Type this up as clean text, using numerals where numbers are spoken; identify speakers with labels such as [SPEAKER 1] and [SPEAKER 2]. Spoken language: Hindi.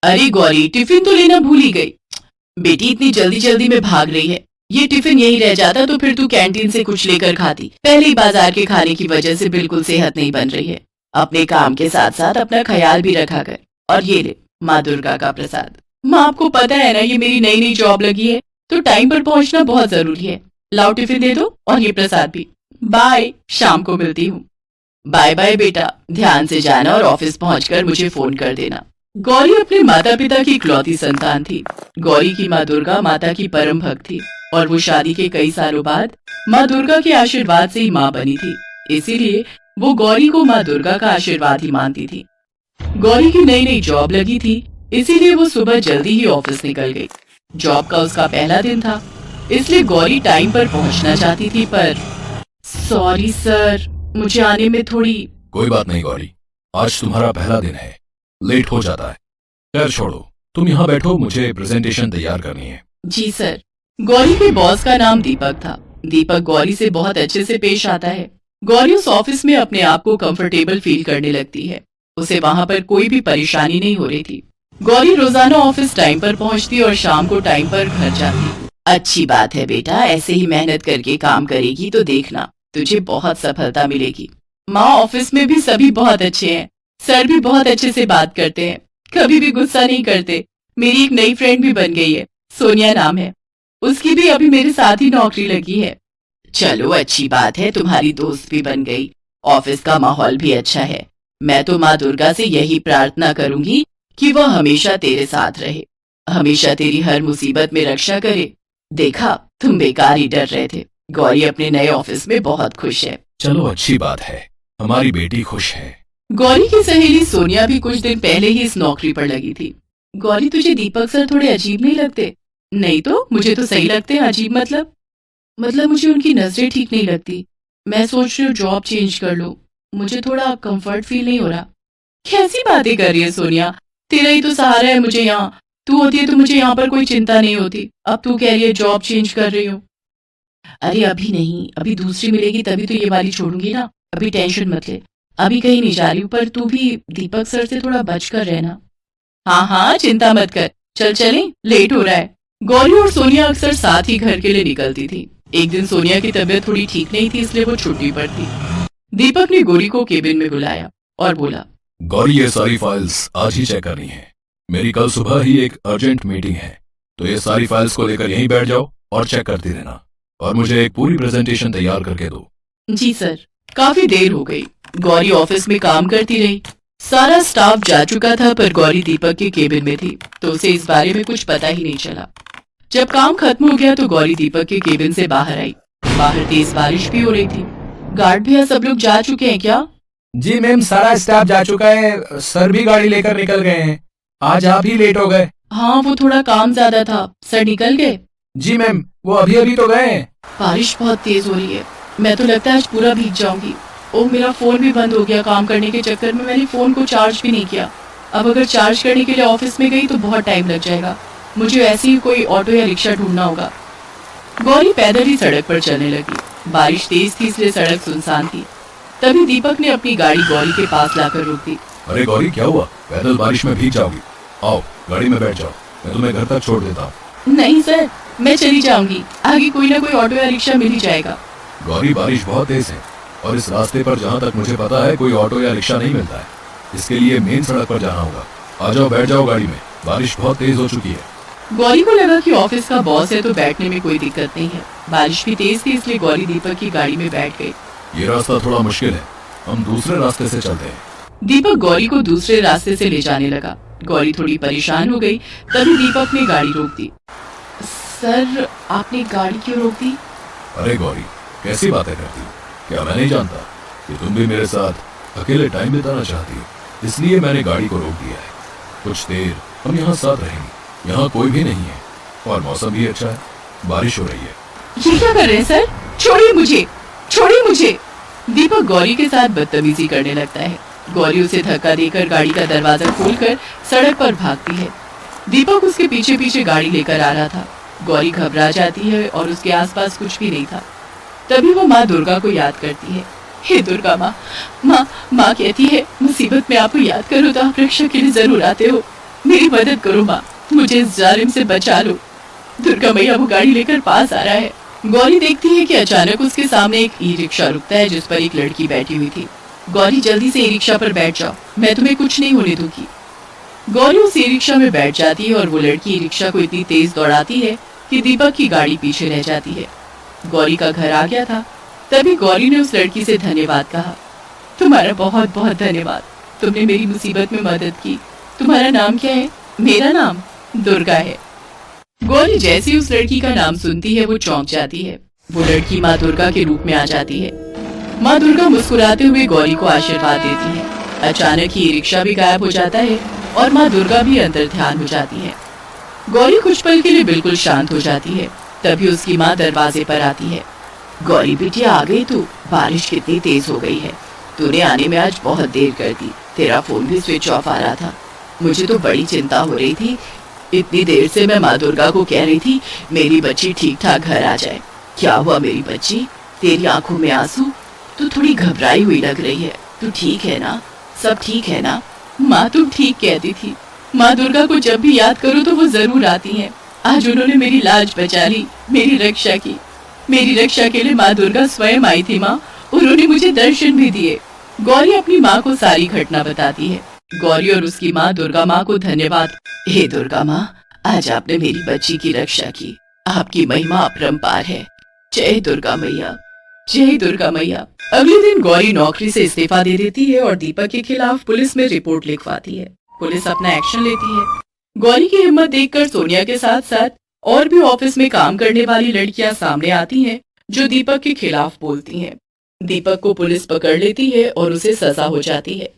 [SPEAKER 1] अरे गौरी, टिफिन तो लेना भूल ही गई। बेटी इतनी जल्दी जल्दी में भाग रही है, ये टिफिन यही रह जाता तो फिर तू कैंटीन से कुछ लेकर खाती। पहले ही बाजार के खाने की वजह से बिल्कुल सेहत नहीं बन रही है। अपने काम के साथ साथ अपना ख्याल भी रखा कर। और ये ले माँ दुर्गा का प्रसाद। माँ, आपको पता है ना, ये मेरी नई नई जॉब लगी है तो टाइम पर पहुंचना बहुत जरूरी है। लाओ टिफिन दे दो और ये प्रसाद भी। बाय, शाम को मिलती हूँ। बाय बाय बेटा, ध्यान से जाना और ऑफिस पहुंचकर मुझे फोन कर देना। गौरी अपने माता पिता की इकलौती संतान थी। गौरी की माँ दुर्गा माता की परम भक्त थी और वो शादी के कई सालों बाद माँ दुर्गा के आशीर्वाद से ही माँ बनी थी। इसीलिए वो गौरी को माँ दुर्गा का आशीर्वाद ही मानती थी। गौरी की नई नई जॉब लगी थी, इसीलिए वो सुबह जल्दी ही ऑफिस निकल गई। जॉब का उसका पहला दिन था, इसलिए गौरी टाइम पर पहुंचना चाहती थी, पर सॉरी सर, मुझे आने में थोड़ी।
[SPEAKER 2] कोई बात नहीं गौरी, आज तुम्हारा पहला दिन है, लेट हो जाता है। खैर छोड़ो, तुम यहाँ बैठो, मुझे प्रेजेंटेशन तैयार करनी है।
[SPEAKER 1] जी सर। गौरी के बॉस का नाम दीपक था। दीपक गौरी से बहुत अच्छे से पेश आता है। गौरी उस ऑफिस में अपने आप को कंफर्टेबल फील करने लगती है। उसे वहाँ पर कोई भी परेशानी नहीं हो रही थी। गौरी रोजाना ऑफिस टाइम पर पहुँचती और शाम को टाइम पर घर जाती। अच्छी बात है बेटा, ऐसे ही मेहनत करके काम करेगी तो देखना तुझे बहुत सफलता मिलेगी। माँ, ऑफिस में भी सभी बहुत अच्छे हैं। सर भी बहुत अच्छे से बात करते हैं, कभी भी गुस्सा नहीं करते। मेरी एक नई फ्रेंड भी बन गई है, सोनिया नाम है। उसकी भी अभी मेरे साथ ही नौकरी लगी है। चलो अच्छी बात है, तुम्हारी दोस्त भी बन गई। ऑफिस का माहौल भी अच्छा है। मैं तो माँ दुर्गा से यही प्रार्थना करूंगी कि वह हमेशा तेरे साथ रहे, हमेशा तेरी हर मुसीबत में रक्षा करे। देखा, तुम बेकार ही डर रहे थे। गौरी अपने नए ऑफिस में बहुत खुश है।
[SPEAKER 2] चलो अच्छी बात है, हमारी बेटी खुश है।
[SPEAKER 1] गौरी की सहेली सोनिया भी कुछ दिन पहले ही इस नौकरी पर लगी थी। गौरी, तुझे दीपक सर थोड़े अजीब नहीं लगते? नहीं तो मुझे तो सही लगते हैं। अजीब मतलब मुझे उनकी नजरें ठीक नहीं लगती। मैं सोच रही हूँ जॉब चेंज कर लूँ, मुझे थोड़ा कंफर्ट फील नहीं हो रहा। कैसी बातें कर रही है सोनिया, तेरा ही तो सहारा है मुझे यहाँ। तू होती है तो मुझे यहाँ पर कोई चिंता नहीं होती। अब तू कह रही है जॉब चेंज कर रही हूँ। अरे अभी नहीं, अभी दूसरी मिलेगी तभी तो ये वाली छोड़ूंगी ना। अभी टेंशन मत ले, अभी कहीं नहीं जा रही हूँ, पर तू भी दीपक सर से थोड़ा बचकर रहना। हाँ हाँ, चिंता मत कर, चल चले, लेट हो रहा है। गौरी और सोनिया अक्सर साथ ही घर के लिए निकलती थी। एक दिन सोनिया की तबीयत थोड़ी ठीक नहीं थी, इसलिए वो छुट्टी पर थी। दीपक ने गौरी को केबिन में बुलाया और बोला,
[SPEAKER 2] गौरी ये सारी फाइल्स आज ही चेक करनी है। मेरी कल सुबह ही एक अर्जेंट मीटिंग है, तो ये सारी फाइल्स को लेकर यहीं बैठ जाओ और चेक करती रहना, और मुझे एक पूरी प्रेजेंटेशन तैयार करके दो।
[SPEAKER 1] जी सर। काफी देर हो गई। गौरी ऑफिस में काम करती रही। सारा स्टाफ जा चुका था, पर गौरी दीपक के केबिन में थी, तो उसे इस बारे में कुछ पता ही नहीं चला। जब काम खत्म हो गया तो गौरी दीपक के केबिन से बाहर आई। बाहर तेज बारिश भी हो रही थी। गार्ड भैया सब लोग जा चुके हैं क्या?
[SPEAKER 3] जी मैम, सारा स्टाफ जा चुका है, सर भी गाड़ी लेकर निकल गए हैं। आज आप ही लेट हो गए।
[SPEAKER 1] हाँ, वो थोड़ा काम ज्यादा था। सर निकल गए?
[SPEAKER 3] जी मैम, वो अभी अभी तो गए हैं।
[SPEAKER 1] बारिश बहुत तेज हो रही है, मैं तो लगता है आज पूरा भीग जाऊंगी। ओह, मेरा फोन भी बंद हो गया। काम करने के चक्कर में मैंने फोन को चार्ज भी नहीं किया। अब अगर चार्ज करने के लिए ऑफिस में गई तो बहुत टाइम लग जाएगा। मुझे ऐसे ही कोई ऑटो या रिक्शा ढूंढना होगा। गौरी पैदल ही सड़क पर चलने लगी। बारिश तेज थी, इसलिए सड़क सुनसान थी। तभी दीपक ने अपनी गाड़ी गौरी के पास लाकर रोक दी।
[SPEAKER 2] अरे गौरी, क्या हुआ? पैदल बारिश में भीग जाओगी? आओ गाड़ी में बैठ जाओ, मैं तुम्हें घर तक छोड़ देता हूँ।
[SPEAKER 1] नहीं सर, मैं चली जाऊंगी, आगे कोई ना कोई ऑटो या रिक्शा मिल ही जाएगा।
[SPEAKER 2] गौरी, बारिश बहुत तेज है और इस रास्ते पर जहाँ तक मुझे पता है कोई ऑटो या रिक्शा नहीं मिलता है। इसके लिए मेन सड़क पर जाना होगा। आ जाओ, बैठ जाओ गाड़ी में, बारिश बहुत तेज हो चुकी है।
[SPEAKER 1] गौरी को लगा कि ऑफिस का बॉस है तो बैठने में कोई दिक्कत नहीं है। बारिश भी तेज थी, इसलिए गौरी दीपक की गाड़ी में बैठ गई।
[SPEAKER 2] ये रास्ता थोड़ा मुश्किल है, हम दूसरे रास्ते से चलते हैं।
[SPEAKER 1] दीपक गौरी को दूसरे रास्ते से ले जाने लगा। गौरी थोड़ी परेशान हो गई। तभी दीपक ने गाड़ी रोक दी। सर, आपने गाड़ी क्यों रोक दी?
[SPEAKER 2] अरे गौरी, कैसी बातें करती हो? क्या मैं नहीं जानता कि तुम भी मेरे साथ अकेले टाइम बिताना चाहती हो? इसलिए मैंने गाड़ी को रोक दिया है। कुछ देर हम यहाँ साथ रहेंगे। यहाँ कोई भी नहीं है और मौसम भी अच्छा है, बारिश हो रही है।
[SPEAKER 1] ये क्या कर रहे हैं सर? छोड़िए मुझे, छोड़िए मुझे। दीपक गौरी के साथ बदतमीजी करने लगता है। गौरी उसे धक्का देकर गाड़ी का दरवाजा खोलकर सड़क पर भागती है। दीपक उसके पीछे पीछे गाड़ी लेकर आ रहा था। गौरी घबरा जाती है और उसके आसपास कुछ भी नहीं था। तभी वो माँ दुर्गा को याद करती है। हे दुर्गा माँ, माँ कहती है मुसीबत में आपको याद करो तो आप रक्षा के लिए जरूर आते हो। मेरी मदद करो माँ, मुझे इस जालिम से बचा लो। दुर्गा मैया वो गाड़ी लेकर पास आ रहा है। गौरी देखती है कि अचानक उसके सामने एक ई रिक्शा रुकता है जिस पर एक लड़की बैठी हुई थी। गौरी जल्दी से ई रिक्शा पर बैठ जाओ, मैं तुम्हें कुछ नहीं होने दूंगी। गौरी उस ई रिक्शा में बैठ जाती है और वो लड़की ई रिक्शा को इतनी तेज दौड़ाती है कि दीपक की गाड़ी पीछे रह जाती है। गौरी का घर आ गया था। तभी गौरी ने उस लड़की से धन्यवाद कहा। तुम्हारा बहुत बहुत धन्यवाद, तुमने मेरी मुसीबत में मदद की। तुम्हारा नाम क्या है? मेरा नाम दुर्गा है। गौरी जैसे उस लड़की का नाम सुनती है वो चौंक जाती है। वो लड़की माँ दुर्गा के रूप में आ जाती है। माँ दुर्गा मुस्कुराते हुए गौरी को आशीर्वाद देती है। अचानक ही रिक्शा भी गायब हो जाता है और माँ दुर्गा भी अंतर ध्यान हो जाती है। गौरी कुछ पल के लिए बिल्कुल शांत हो जाती है। तभी उसकी माँ दरवाजे पर आती है। गौरी बिटिया आ गई तू, बारिश कितनी तेज हो गई है। तूने आने में आज बहुत देर कर दी, तेरा फोन भी स्विच ऑफ आ रहा था। मुझे तो बड़ी चिंता हो रही थी। इतनी देर से मैं माँ दुर्गा को कह रही थी मेरी बच्ची ठीक ठाक घर आ जाए। क्या हुआ मेरी बच्ची, तेरी आंखों में आंसू? तू थोड़ी घबराई हुई लग रही है। तू ठीक है ना? सब ठीक है ना? माँ तुम ठीक कहती थी। माँ दुर्गा को जब भी याद करो तो वो जरूर आती हैं। आज उन्होंने मेरी लाज बचा ली, मेरी रक्षा की। मेरी रक्षा के लिए माँ दुर्गा स्वयं आई थी माँ, उन्होंने मुझे दर्शन भी दिए। गौरी अपनी माँ को सारी घटना बताती है। गौरी और उसकी माँ दुर्गा माँ को धन्यवाद। हे दुर्गा माँ, आज आपने मेरी बच्ची की रक्षा की। आपकी महिमा अपरंपार है। जय दुर्गा मैया, जय दुर्गा मैया। अगले दिन गौरी नौकरी से इस्तीफा दे देती है और दीपक के खिलाफ पुलिस में रिपोर्ट लिखवाती है। पुलिस अपना एक्शन लेती है। गौरी की हिम्मत देखकर सोनिया के साथ साथ और भी ऑफिस में काम करने वाली लड़कियां सामने आती हैं जो दीपक के खिलाफ बोलती हैं। दीपक को पुलिस पकड़ लेती है और उसे सजा हो जाती है।